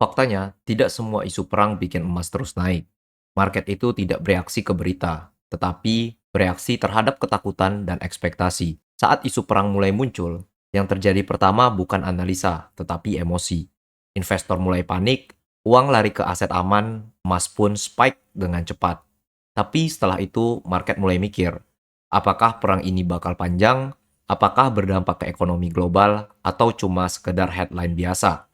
Faktanya, tidak semua isu perang bikin emas terus naik. Market itu tidak bereaksi ke berita, tetapi bereaksi terhadap ketakutan dan ekspektasi. Saat isu perang mulai muncul, yang terjadi pertama bukan analisa, tetapi emosi. Investor mulai panik, uang lari ke aset aman, emas pun spike dengan cepat. Tapi setelah itu, market mulai mikir, apakah perang ini bakal panjang, apakah berdampak ke ekonomi global, atau cuma sekedar headline biasa.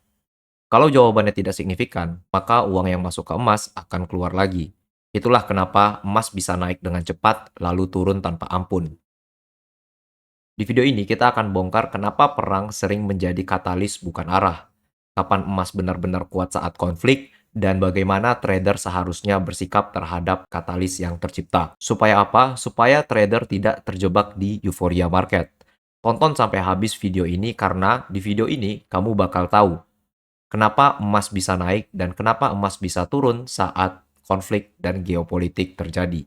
Kalau jawabannya tidak signifikan, maka uang yang masuk ke emas akan keluar lagi. Itulah kenapa emas bisa naik dengan cepat lalu turun tanpa ampun. Di video ini kita akan bongkar kenapa perang sering menjadi katalis bukan arah, kapan emas benar-benar kuat saat konflik, dan bagaimana trader seharusnya bersikap terhadap katalis yang tercipta. Supaya apa? Supaya trader tidak terjebak di euforia market. Tonton sampai habis video ini karena di video ini kamu bakal tahu kenapa emas bisa naik dan kenapa emas bisa turun saat konflik dan geopolitik terjadi.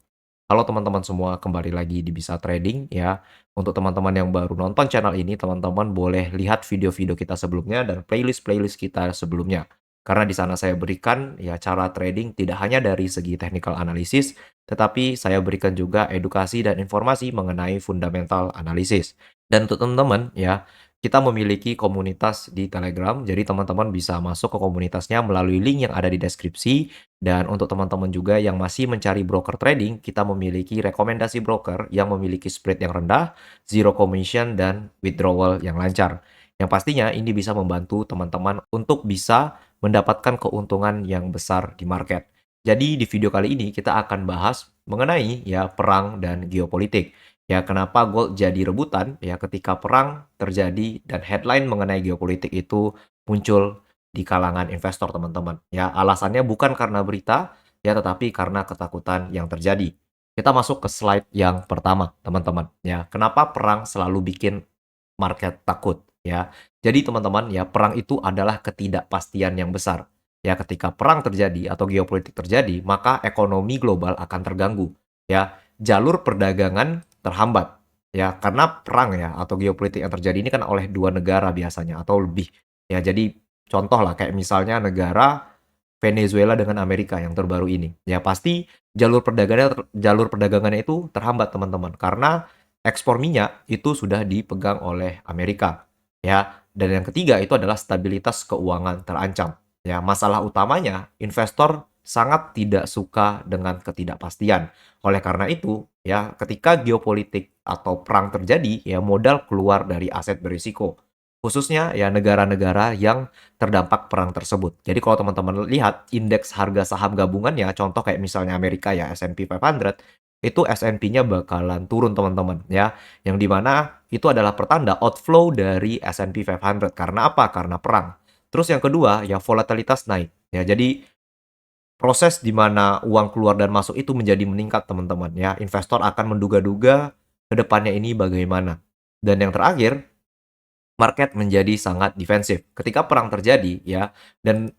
Kalau teman-teman semua kembali lagi di Bisa Trading ya, untuk teman-teman yang baru nonton channel ini, teman-teman boleh lihat video-video kita sebelumnya dan playlist-playlist kita sebelumnya. Karena di sana saya berikan ya cara trading tidak hanya dari segi technical analysis, tetapi saya berikan juga edukasi dan informasi mengenai fundamental analisis. Dan untuk teman-teman ya, kita memiliki komunitas di Telegram, jadi teman-teman bisa masuk ke komunitasnya melalui link yang ada di deskripsi. Dan untuk teman-teman juga yang masih mencari broker trading, kita memiliki rekomendasi broker yang memiliki spread yang rendah, zero commission, dan withdrawal yang lancar. Yang pastinya ini bisa membantu teman-teman untuk bisa mendapatkan keuntungan yang besar di market. Jadi di video kali ini kita akan bahas mengenai ya perang dan geopolitik. Ya, kenapa gold jadi rebutan ya ketika perang terjadi dan headline mengenai geopolitik itu muncul di kalangan investor, teman-teman. Ya, alasannya bukan karena berita, ya tetapi karena ketakutan yang terjadi. Kita masuk ke slide yang pertama, teman-teman. Ya, kenapa perang selalu bikin market takut, ya. Jadi teman-teman, ya perang itu adalah ketidakpastian yang besar. Ya, ketika perang terjadi atau geopolitik terjadi, maka ekonomi global akan terganggu. Ya, jalur perdagangan terhambat. Ya, karena perang ya atau geopolitik yang terjadi ini kan oleh dua negara biasanya atau lebih. Ya, jadi contoh lah kayak misalnya negara Venezuela dengan Amerika yang terbaru ini. Ya, pasti jalur perdagangannya itu terhambat, teman-teman, karena ekspor minyak itu sudah dipegang oleh Amerika. Ya, dan yang ketiga itu adalah stabilitas keuangan terancam. Ya, masalah utamanya investor sangat tidak suka dengan ketidakpastian. Oleh karena itu, ya, ketika geopolitik atau perang terjadi, ya modal keluar dari aset berisiko. Khususnya ya negara-negara yang terdampak perang tersebut. Jadi kalau teman-teman lihat indeks harga saham gabungannya, contoh kayak misalnya Amerika ya S&P 500, itu S&P-nya bakalan turun, teman-teman ya. Yang dimana itu adalah pertanda outflow dari S&P 500. Karena apa? Karena perang. Terus yang kedua ya volatilitas naik. Ya, jadi proses di mana uang keluar dan masuk itu menjadi meningkat, teman-teman ya. Investor akan menduga-duga ke depannya ini bagaimana. Dan yang terakhir, market menjadi sangat defensif. Ketika perang terjadi ya, dan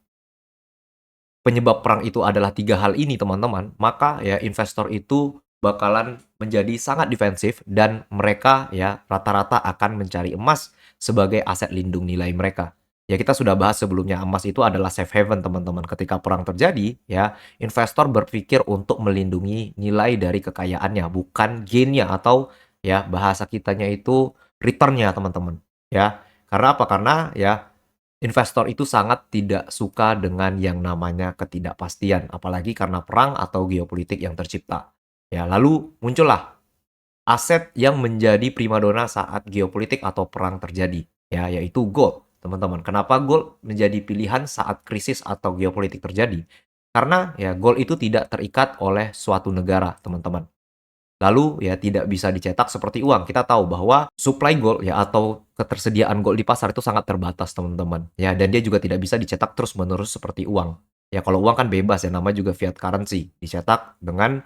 penyebab perang itu adalah tiga hal ini, teman-teman, maka ya investor itu bakalan menjadi sangat defensif dan mereka ya rata-rata akan mencari emas sebagai aset lindung nilai mereka. Ya, kita sudah bahas sebelumnya emas itu adalah safe haven, teman-teman. Ketika perang terjadi ya, investor berpikir untuk melindungi nilai dari kekayaannya, bukan gain-nya atau ya bahasa kitanya itu return-nya, teman-teman. Ya, karena apa? Karena ya investor itu sangat tidak suka dengan yang namanya ketidakpastian, apalagi karena perang atau geopolitik yang tercipta. Ya, lalu muncullah aset yang menjadi primadona saat geopolitik atau perang terjadi, ya, yaitu gold, teman-teman. Kenapa gold menjadi pilihan saat krisis atau geopolitik terjadi? Karena ya gold itu tidak terikat oleh suatu negara, teman-teman. Lalu ya tidak bisa dicetak seperti uang. Kita tahu bahwa supply gold ya atau ketersediaan gold di pasar itu sangat terbatas, teman-teman. Ya, dan dia juga tidak bisa dicetak terus-menerus seperti uang. Ya, kalau uang kan bebas ya, namanya juga fiat currency, dicetak dengan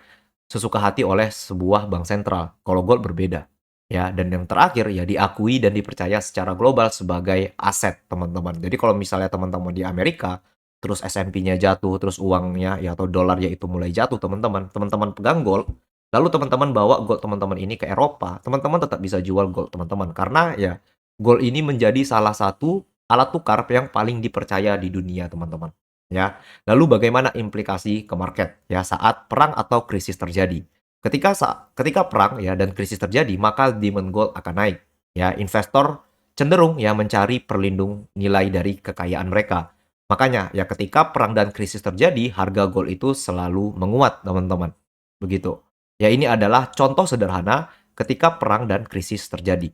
sesuka hati oleh sebuah bank sentral. Kalau gold berbeda. Ya, dan yang terakhir ya diakui dan dipercaya secara global sebagai aset, teman-teman. Jadi kalau misalnya teman-teman di Amerika terus S&P-nya jatuh, terus uangnya ya atau dolarnya itu mulai jatuh, teman-teman. Teman-teman pegang gold, lalu teman-teman bawa gold teman-teman ini ke Eropa, teman-teman tetap bisa jual gold teman-teman. Karena ya gold ini menjadi salah satu alat tukar yang paling dipercaya di dunia, teman-teman. ya. Lalu bagaimana implikasi ke market ya saat perang atau krisis terjadi? Ketika perang ya dan krisis terjadi, maka demand gold akan naik. Ya, investor cenderung ya mencari perlindung nilai dari kekayaan mereka. Makanya ya ketika perang dan krisis terjadi, harga gold itu selalu menguat, teman-teman. Begitu. Ya, ini adalah contoh sederhana ketika perang dan krisis terjadi.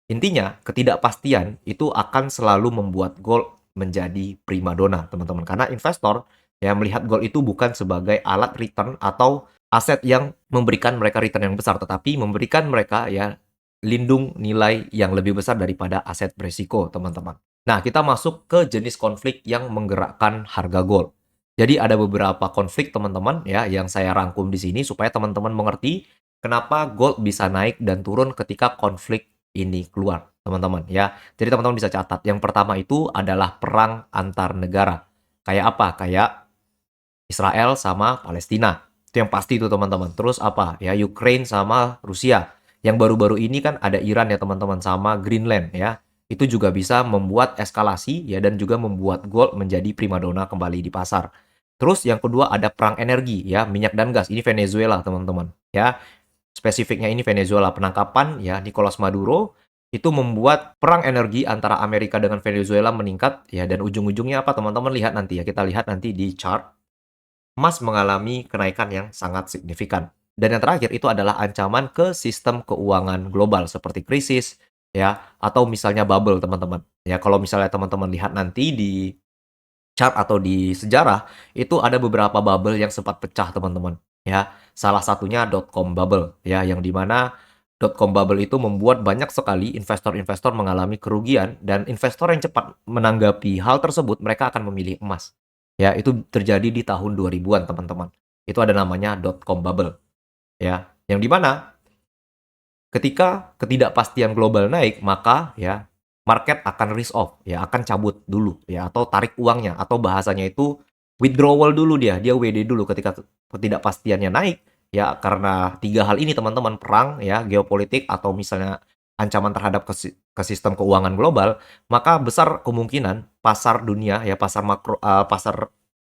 Intinya, ketidakpastian itu akan selalu membuat gold menjadi primadona, teman-teman. Karena investor ya melihat gold itu bukan sebagai alat return atau aset yang memberikan mereka return yang besar, tetapi memberikan mereka ya lindung nilai yang lebih besar daripada aset beresiko, teman-teman. Nah, kita masuk ke jenis konflik yang menggerakkan harga gold. Jadi ada beberapa konflik, teman-teman, ya yang saya rangkum di sini supaya teman-teman mengerti kenapa gold bisa naik dan turun ketika konflik ini keluar, teman-teman, ya. Jadi teman-teman bisa catat. Yang pertama itu adalah perang antar negara. Kayak apa? Kayak Israel sama Palestina. Itu yang pasti itu, teman-teman. Terus apa? Ya, Ukraine sama Rusia. Yang baru-baru ini kan ada Iran ya, teman-teman, sama Greenland ya. Itu juga bisa membuat eskalasi ya dan juga membuat gold menjadi primadona kembali di pasar. Terus yang kedua ada perang energi ya, minyak dan gas. Ini Venezuela, teman-teman, ya. Spesifiknya ini Venezuela. Penangkapan ya Nicolas Maduro itu membuat perang energi antara Amerika dengan Venezuela meningkat ya, dan ujung-ujungnya apa, teman-teman lihat nanti ya. Kita lihat nanti di chart. Emas mengalami kenaikan yang sangat signifikan. Dan yang terakhir itu adalah ancaman ke sistem keuangan global seperti krisis ya atau misalnya bubble, teman-teman. Ya, kalau misalnya teman-teman lihat nanti di chart atau di sejarah itu ada beberapa bubble yang sempat pecah, teman-teman, ya. Salah satunya dot-com bubble ya, yang dimana dot-com bubble itu membuat banyak sekali investor-investor mengalami kerugian, dan investor yang cepat menanggapi hal tersebut mereka akan memilih emas. Ya, itu terjadi di tahun 2000-an, teman-teman. Itu ada namanya dot-com bubble ya, yang dimana ketika ketidakpastian global naik, maka ya market akan risk off, ya akan cabut dulu ya atau tarik uangnya, atau bahasanya itu withdrawal dulu, dia WD dulu ketika ketidakpastiannya naik ya, karena tiga hal ini, teman-teman, perang ya, geopolitik, atau misalnya ancaman terhadap ke sistem keuangan global, maka besar kemungkinan pasar dunia ya, pasar makro, pasar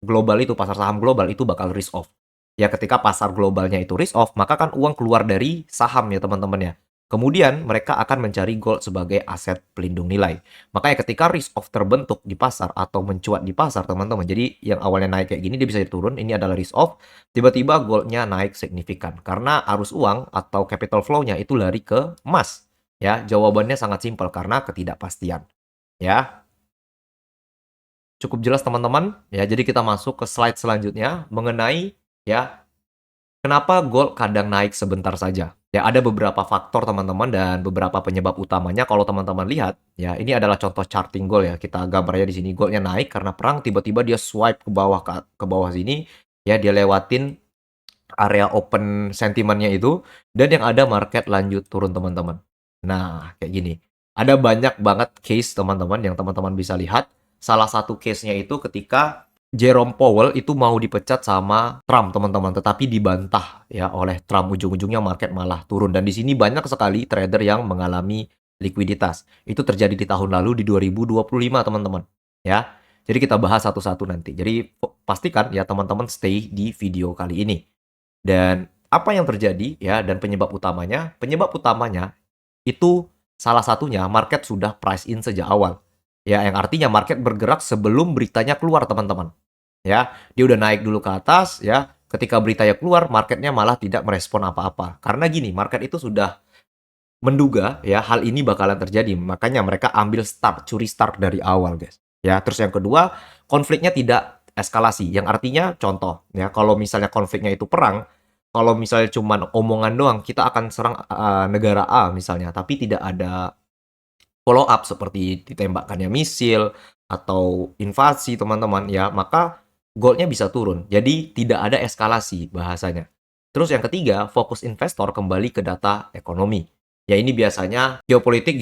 global itu, pasar saham global itu bakal risk off. Ya ketika pasar globalnya itu risk off, maka kan uang keluar dari saham ya, teman-teman ya. Kemudian mereka akan mencari gold sebagai aset pelindung nilai. Makanya ketika risk off terbentuk di pasar atau mencuat di pasar, teman-teman. Jadi yang awalnya naik kayak gini dia bisa turun, ini adalah risk off. Tiba-tiba goldnya naik signifikan karena arus uang atau capital flow-nya itu lari ke emas. Ya, jawabannya sangat simpel karena ketidakpastian. Ya, cukup jelas, teman-teman. Ya, jadi kita masuk ke slide selanjutnya mengenai ya kenapa gold kadang naik sebentar saja. Ya, ada beberapa faktor, teman-teman, dan beberapa penyebab utamanya. Kalau teman-teman lihat, ya ini adalah contoh charting gold ya. Kita gambarnya di sini, goldnya naik karena perang, tiba-tiba dia swipe ke bawah, ke bawah sini, ya dia lewatin area open sentimennya itu, dan yang ada market lanjut turun, teman-teman. Nah, kayak gini. Ada banyak banget case, teman-teman, yang teman-teman bisa lihat. Salah satu case-nya itu ketika Jerome Powell itu mau dipecat sama Trump, teman-teman, tetapi dibantah ya oleh Trump. Ujung-ujungnya market malah turun, dan di sini banyak sekali trader yang mengalami likuiditas. Itu terjadi di tahun lalu di 2025, teman-teman, ya. Jadi kita bahas satu-satu nanti. Jadi pastikan ya teman-teman stay di video kali ini. Dan apa yang terjadi ya, dan penyebab utamanya itu salah satunya market sudah price in sejak awal. Ya, yang artinya market bergerak sebelum beritanya keluar, teman-teman. Ya, dia udah naik dulu ke atas ya. Ketika beritanya keluar, marketnya malah tidak merespon apa-apa. Karena gini, market itu sudah menduga ya hal ini bakalan terjadi. Makanya mereka ambil curi start dari awal, guys. Ya, terus yang kedua, konfliknya tidak eskalasi. Yang artinya contoh ya, kalau misalnya konfliknya itu perang, kalau misalnya cuman omongan doang, kita akan serang negara A misalnya, tapi tidak ada follow up seperti ditembakkannya misil atau invasi, teman-teman, ya, maka goldnya bisa turun. Jadi tidak ada eskalasi bahasanya. Terus yang ketiga, fokus investor kembali ke data ekonomi. Ya, ini biasanya geopolitik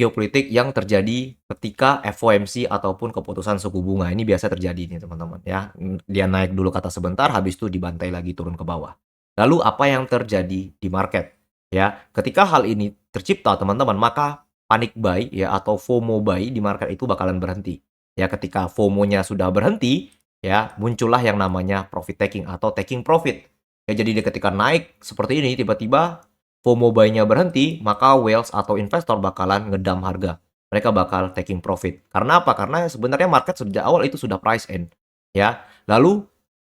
yang terjadi ketika FOMC ataupun keputusan suku bunga. Ini biasa terjadi nih, teman-teman, ya. Dia naik dulu kata sebentar, habis itu dibantai lagi turun ke bawah. Lalu apa yang terjadi di market? Ya, ketika hal ini tercipta, teman-teman, maka panic buy ya atau FOMO buy di market itu bakalan berhenti. Ya, ketika FOMO-nya sudah berhenti, ya muncullah yang namanya profit taking atau taking profit. Ya jadi ketika naik seperti ini tiba-tiba FOMO buy-nya berhenti, maka whales atau investor bakalan ngedam harga. Mereka bakal taking profit. Karena apa? Karena sebenarnya market sejak awal itu sudah price in, ya. Lalu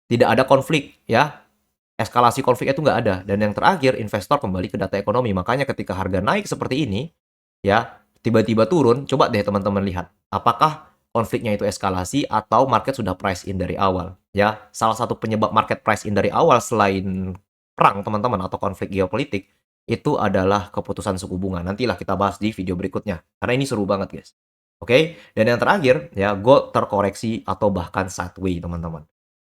tidak ada konflik, ya. Eskalasi konflik itu nggak ada. Dan yang terakhir, investor kembali ke data ekonomi. Makanya ketika harga naik seperti ini, ya, tiba-tiba turun, coba deh teman-teman lihat. Apakah konfliknya itu eskalasi atau market sudah price in dari awal? Ya, salah satu penyebab market price in dari awal selain perang teman-teman atau konflik geopolitik itu adalah keputusan suku bunga. Nantilah kita bahas di video berikutnya. Karena ini seru banget, guys. Oke, dan yang terakhir ya gold terkoreksi atau bahkan sideways, teman-teman.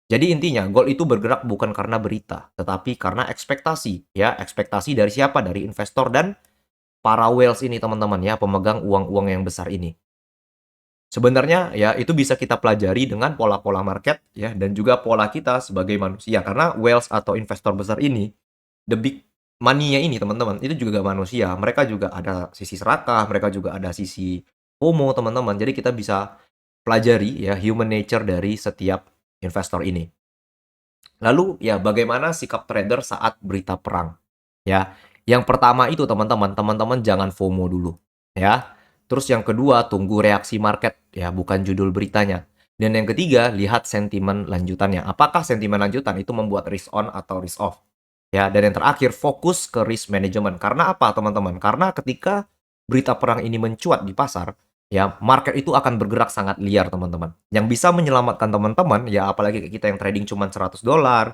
Jadi intinya gold itu bergerak bukan karena berita, tetapi karena ekspektasi, ya, ekspektasi dari siapa? Dari investor dan para whales ini teman-teman ya, pemegang uang-uang yang besar ini. Sebenarnya ya itu bisa kita pelajari dengan pola-pola market ya dan juga pola kita sebagai manusia karena whales atau investor besar ini, the big money-nya ini teman-teman, itu juga manusia. Mereka juga ada sisi serakah, mereka juga ada sisi FOMO teman-teman. Jadi kita bisa pelajari ya human nature dari setiap investor ini. Lalu ya bagaimana sikap trader saat berita perang? Ya, yang pertama itu teman-teman jangan FOMO dulu, ya. Terus yang kedua, tunggu reaksi market, ya, bukan judul beritanya. Dan yang ketiga, lihat sentimen lanjutannya. Apakah sentimen lanjutan itu membuat risk on atau risk off? Ya, dan yang terakhir, fokus ke risk management. Karena apa, teman-teman? Karena ketika berita perang ini mencuat di pasar, ya, market itu akan bergerak sangat liar, teman-teman. Yang bisa menyelamatkan teman-teman, ya, apalagi kita yang trading cuma $100, $50,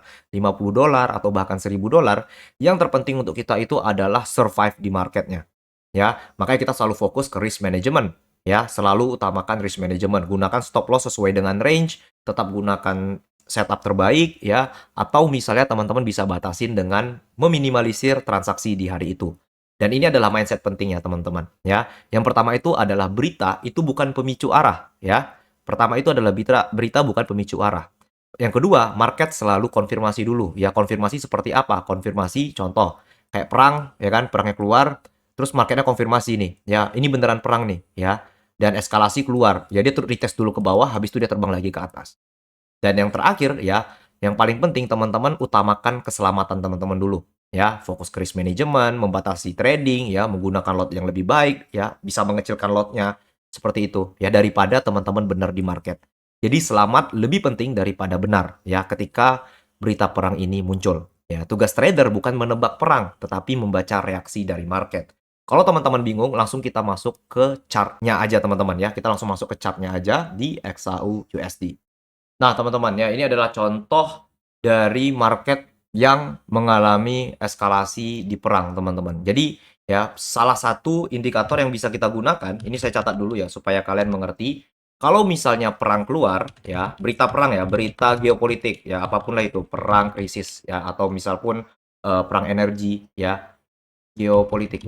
atau bahkan $1.000, yang terpenting untuk kita itu adalah survive di marketnya. Ya, makanya kita selalu fokus ke risk management. Ya, selalu utamakan risk management. Gunakan stop loss sesuai dengan range, tetap gunakan setup terbaik ya, atau misalnya teman-teman bisa batasin dengan meminimalisir transaksi di hari itu. Dan ini adalah mindset pentingnya teman-teman ya. Yang pertama itu adalah berita itu bukan pemicu arah ya. Pertama itu adalah berita bukan pemicu arah. Yang kedua, market selalu konfirmasi dulu. Ya, konfirmasi seperti apa? Konfirmasi contoh kayak perang ya kan, perangnya keluar, terus marketnya konfirmasi nih. Ya, ini beneran perang nih ya. Dan eskalasi keluar. Ya dia retest dulu ke bawah, habis itu dia terbang lagi ke atas. Dan yang terakhir ya, yang paling penting teman-teman utamakan keselamatan teman-teman dulu. Ya, fokus ke risk management, membatasi trading, ya, menggunakan lot yang lebih baik, ya, bisa mengecilkan lotnya seperti itu, ya, daripada teman-teman benar di market. Jadi selamat lebih penting daripada benar, ya, ketika berita perang ini muncul. Ya, tugas trader bukan menebak perang, tetapi membaca reaksi dari market. Kalau teman-teman bingung, langsung kita masuk ke chartnya aja teman-teman ya. Kita langsung masuk ke chartnya aja di XAU USD. Nah, teman-teman, ya ini adalah contoh dari market yang mengalami eskalasi di perang, teman-teman. Jadi, ya salah satu indikator yang bisa kita gunakan, ini saya catat dulu ya supaya kalian mengerti. Kalau misalnya perang keluar, ya berita perang ya, berita geopolitik, ya apapun lah itu, perang, krisis, ya atau misal pun perang energi, ya geopolitik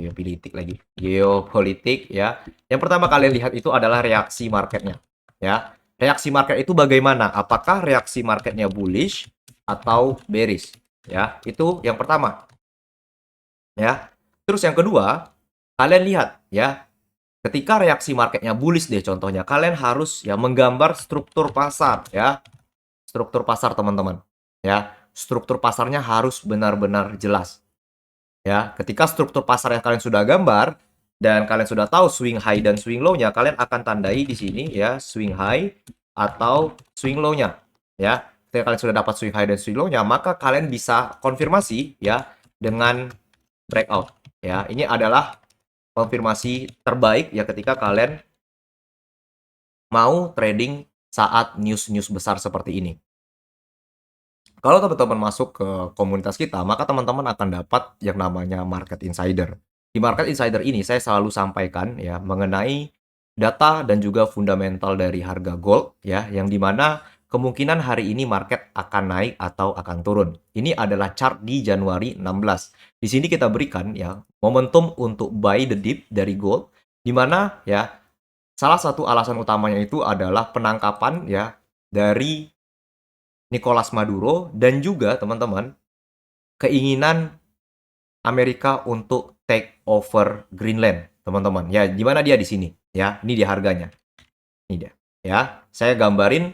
lagi, geopolitik, ya. Yang pertama kalian lihat itu adalah reaksi marketnya, ya. Reaksi market itu bagaimana? Apakah reaksi marketnya bullish atau bearish? Ya, itu yang pertama. Ya. Terus yang kedua, kalian lihat ya, ketika reaksi marketnya bullish deh contohnya, kalian harus ya menggambar struktur pasar ya. Struktur pasar teman-teman. Ya, struktur pasarnya harus benar-benar jelas. Ya, ketika struktur pasar yang kalian sudah gambar dan kalian sudah tahu swing high dan swing low-nya, kalian akan tandai di sini ya, swing high atau swing low-nya. Ya, ketika kalian sudah dapat swing high dan swing low-nya, maka kalian bisa konfirmasi ya dengan breakout. Ya, ini adalah konfirmasi terbaik ya ketika kalian mau trading saat news-news besar seperti ini. Kalau teman-teman masuk ke komunitas kita, maka teman-teman akan dapat yang namanya market insider. Di market insider ini saya selalu sampaikan ya mengenai data dan juga fundamental dari harga gold ya, yang dimana kemungkinan hari ini market akan naik atau akan turun. Ini adalah chart di Januari 16. Di sini kita berikan ya momentum untuk buy the dip dari gold, di mana ya salah satu alasan utamanya itu adalah penangkapan ya dari Nicolas Maduro dan juga teman-teman keinginan Amerika untuk take over Greenland, teman-teman. Ya, di mana dia di sini? Ya, ini dia harganya. Ini dia. Ya, saya gambarin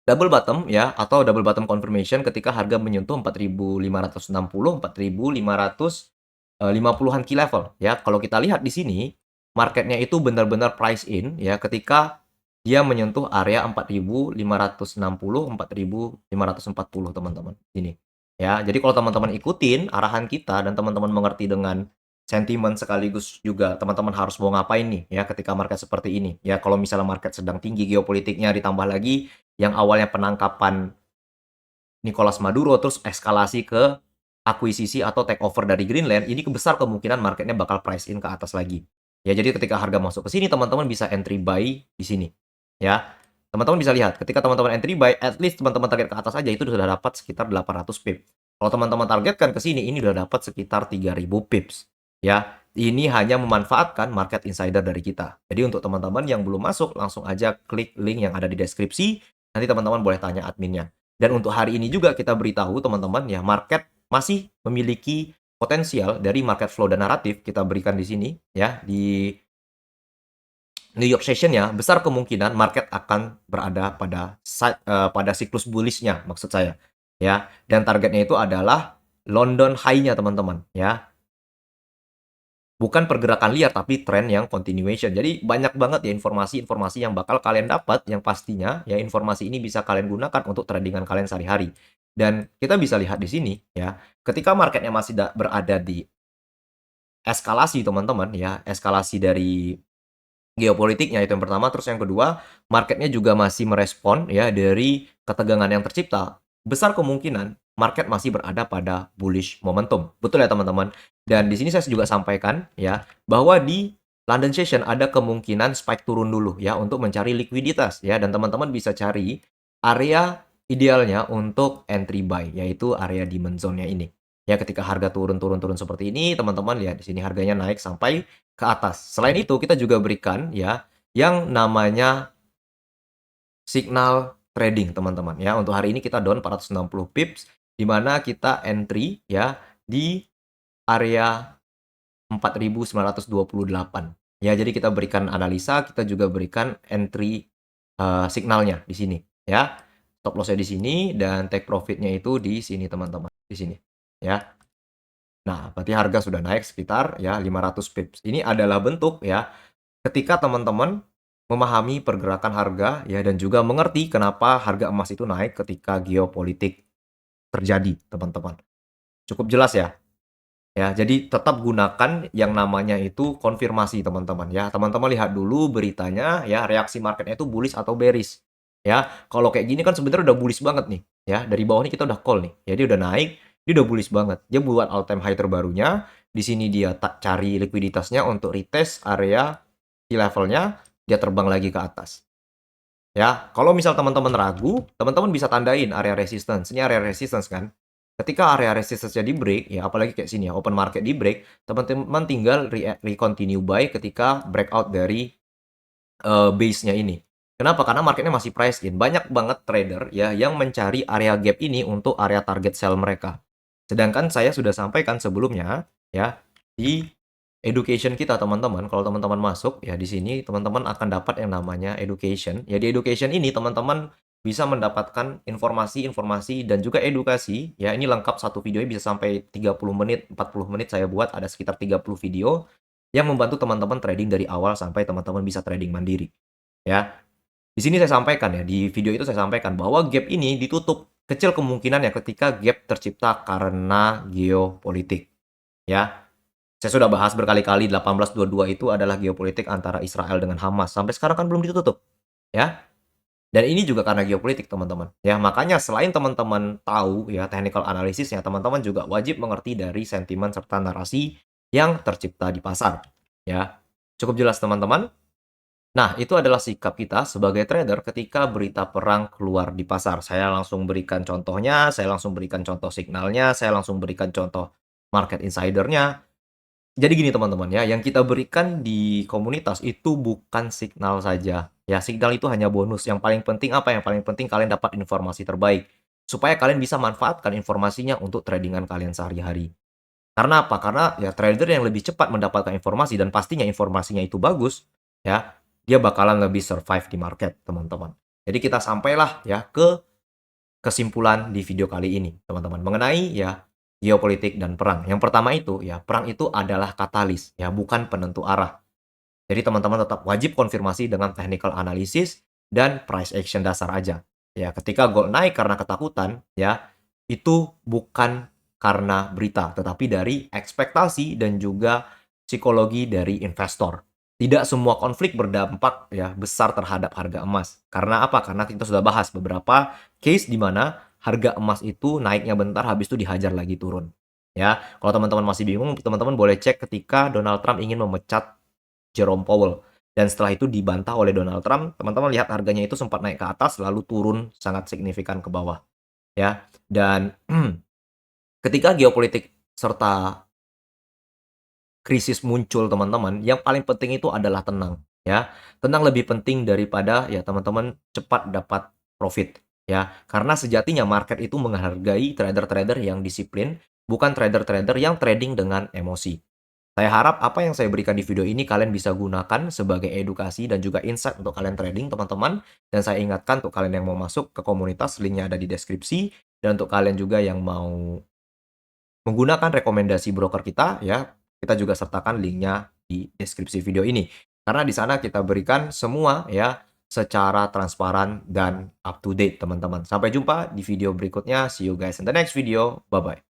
Double bottom ya, atau double bottom confirmation ketika harga menyentuh 4.560, 4.550-an key level ya. Kalau kita lihat di sini, marketnya itu benar-benar price in ya ketika dia menyentuh area 4.560, 4.540 teman-teman. Ini ya. Jadi kalau teman-teman ikutin arahan kita dan teman-teman mengerti dengan sentimen sekaligus juga teman-teman harus mau ngapain nih ya ketika market seperti ini. Ya kalau misalnya market sedang tinggi geopolitiknya ditambah lagi yang awalnya penangkapan Nicolas Maduro terus eskalasi ke akuisisi atau take over dari Greenland, ini besar kemungkinan marketnya bakal price in ke atas lagi. Ya, jadi ketika harga masuk ke sini, teman-teman bisa entry buy di sini. Ya, teman-teman bisa lihat, ketika teman-teman entry buy, at least teman-teman target ke atas aja itu sudah dapat sekitar 800 pip. Kalau teman-teman targetkan ke sini, ini sudah dapat sekitar 3000 pips. Ya, ini hanya memanfaatkan market insider dari kita. Jadi untuk teman-teman yang belum masuk, langsung aja klik link yang ada di deskripsi. Nanti teman-teman boleh tanya adminnya. Dan untuk hari ini juga kita beritahu teman-teman ya, market masih memiliki potensial dari market flow dan naratif kita berikan di sini ya, di New York Session-nya besar kemungkinan market akan berada pada siklus bullish-nya maksud saya ya. Dan targetnya itu adalah London high-nya teman-teman ya. Bukan pergerakan liar, tapi tren yang continuation. Jadi banyak banget ya informasi-informasi yang bakal kalian dapat, yang pastinya ya informasi ini bisa kalian gunakan untuk tradingan kalian sehari-hari. Dan kita bisa lihat di sini ya, ketika marketnya masih berada di eskalasi teman-teman ya, eskalasi dari geopolitiknya itu yang pertama, terus yang kedua, marketnya juga masih merespon ya dari ketegangan yang tercipta. Besar kemungkinan market masih berada pada bullish momentum. Betul ya teman-teman? Dan di sini saya juga sampaikan ya bahwa di London Session ada kemungkinan spike turun dulu ya untuk mencari likuiditas ya, dan teman-teman bisa cari area idealnya untuk entry buy yaitu area demand zone-nya ini. Ya ketika harga turun seperti ini, teman-teman lihat di sini harganya naik sampai ke atas. Selain itu, kita juga berikan ya yang namanya signal trading, teman-teman ya. Untuk hari ini kita down 460 pips di mana kita entry ya di area 4.928. Ya, jadi kita berikan analisa, kita juga berikan entry signalnya di sini ya. Stop loss-nya di sini dan take profit-nya itu di sini, teman-teman. Di sini ya. Nah, berarti harga sudah naik sekitar ya 500 pips. Ini adalah bentuk ya ketika teman-teman memahami pergerakan harga ya dan juga mengerti kenapa harga emas itu naik ketika geopolitik terjadi, teman-teman. Cukup jelas ya? Ya, jadi tetap gunakan yang namanya itu konfirmasi, teman-teman ya. Teman-teman lihat dulu beritanya ya, reaksi marketnya itu bullish atau bearish. Ya, kalau kayak gini kan sebenarnya udah bullish banget nih. Ya, dari bawah ini kita udah call nih. Jadi udah naik, dia udah bullish banget. Dia buat all time high terbarunya. Di sini dia tak cari likuiditasnya untuk retest area di levelnya, dia terbang lagi ke atas. Ya, kalau misal teman-teman ragu, teman-teman bisa tandain area resistance. Ini area resistance kan. Ketika area resistance-nya di break, ya apalagi kayak sini ya, open market di break, teman-teman tinggal re-continue buy ketika breakout dari base-nya ini. Kenapa? Karena marketnya masih price in. Banyak banget trader ya yang mencari area gap ini untuk area target sell mereka. Sedangkan saya sudah sampaikan sebelumnya ya di education kita teman-teman, kalau teman-teman masuk ya di sini teman-teman akan dapat yang namanya education. Ya di education ini teman-teman bisa mendapatkan informasi-informasi dan juga edukasi. Ya ini lengkap satu videonya bisa sampai 30 menit, 40 menit saya buat ada sekitar 30 video yang membantu teman-teman trading dari awal sampai teman-teman bisa trading mandiri. Ya. Di sini saya sampaikan ya, di video itu saya sampaikan bahwa gap ini ditutup kecil kemungkinan ya ketika gap tercipta karena geopolitik. Ya, saya sudah bahas berkali-kali 1822 itu adalah geopolitik antara Israel dengan Hamas. Sampai sekarang kan belum ditutup. Ya. Dan ini juga karena geopolitik, teman-teman. Ya, makanya selain teman-teman tahu ya technical analisisnya, teman-teman juga wajib mengerti dari sentimen serta narasi yang tercipta di pasar. Ya. Cukup jelas, teman-teman? Nah, itu adalah sikap kita sebagai trader ketika berita perang keluar di pasar. Saya langsung berikan contohnya, saya langsung berikan contoh signalnya, saya langsung berikan contoh market insidernya. Jadi gini teman-teman ya, yang kita berikan di komunitas itu bukan signal saja. Ya, signal itu hanya bonus. Yang paling penting apa? Yang paling penting kalian dapat informasi terbaik. Supaya kalian bisa manfaatkan informasinya untuk tradingan kalian sehari-hari. Karena apa? Karena ya trader yang lebih cepat mendapatkan informasi dan pastinya informasinya itu bagus, ya, dia bakalan lebih survive di market, teman-teman. Jadi kita sampailah ya ke kesimpulan di video kali ini, teman-teman, mengenai ya geopolitik dan perang. Yang pertama itu ya, perang itu adalah katalis ya, bukan penentu arah. Jadi teman-teman tetap wajib konfirmasi dengan technical analysis dan price action dasar aja. Ya, ketika gold naik karena ketakutan, ya, itu bukan karena berita, tetapi dari ekspektasi dan juga psikologi dari investor. Tidak semua konflik berdampak ya besar terhadap harga emas. Karena apa? Karena kita sudah bahas beberapa case di mana harga emas itu naiknya bentar habis itu dihajar lagi turun. Ya, kalau teman-teman masih bingung, teman-teman boleh cek ketika Donald Trump ingin memecat Jerome Powell. Dan setelah itu dibantah oleh Donald Trump, teman-teman lihat harganya itu sempat naik ke atas lalu turun sangat signifikan ke bawah, ya. Dan ketika geopolitik serta krisis muncul teman-teman, yang paling penting itu adalah tenang, ya. Tenang lebih penting daripada ya teman-teman cepat dapat profit, ya. Karena sejatinya market itu menghargai trader-trader yang disiplin, bukan trader-trader yang trading dengan emosi. Saya harap apa yang saya berikan di video ini kalian bisa gunakan sebagai edukasi dan juga insight untuk kalian trading, teman-teman. Dan saya ingatkan untuk kalian yang mau masuk ke komunitas, linknya ada di deskripsi. Dan untuk kalian juga yang mau menggunakan rekomendasi broker kita, ya, kita juga sertakan linknya di deskripsi video ini. Karena di sana kita berikan semua ya secara transparan dan up to date, teman-teman. Sampai jumpa di video berikutnya. See you guys in the next video. Bye-bye.